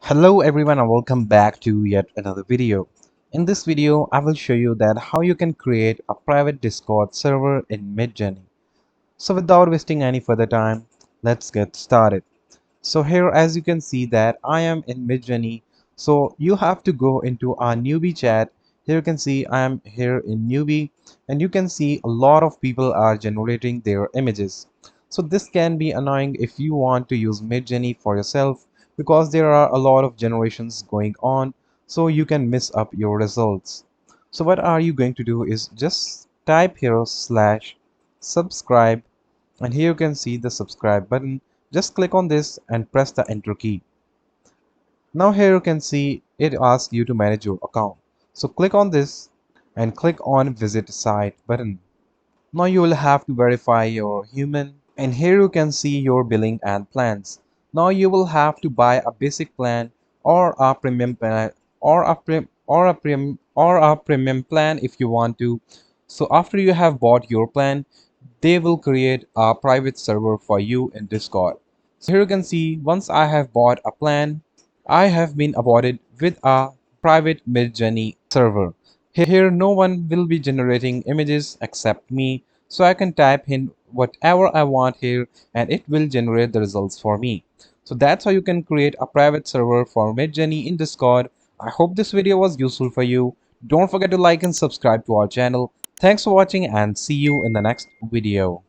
Hello everyone and welcome back to yet another video. In this video, I will show you that how you can create a private Discord server in MidJourney. So without wasting any further time, let's get started. So here as you can see that I am in MidJourney. So you have to go into our newbie chat. Here you can see I am here in newbie and you can see a lot of people are generating their images. So this can be annoying if you want to use MidJourney for yourself because there are a lot of generations going on, so you can miss up your results. So what are you going to do is just type here slash subscribe, and here you can see the subscribe button. Just click on this and press the enter key. Now here you can see it asks you to manage your account. So click on this and click on visit site button. Now you will have to verify your human, and here you can see your billing and plans. Now you will have to buy a basic plan or a premium plan or a premium plan if you want to. So after you have bought your plan, they will create a private server for you in Discord. So here you can see once I have bought a plan, I have been awarded with a private MidJourney server. Here no one will be generating images except me, so I can type in whatever I want here and it will generate the results for me. So that's how you can create a private server for MidJourney in Discord. I hope this video was useful for you. Don't forget to like and subscribe to our channel. Thanks for watching and see you in the next video.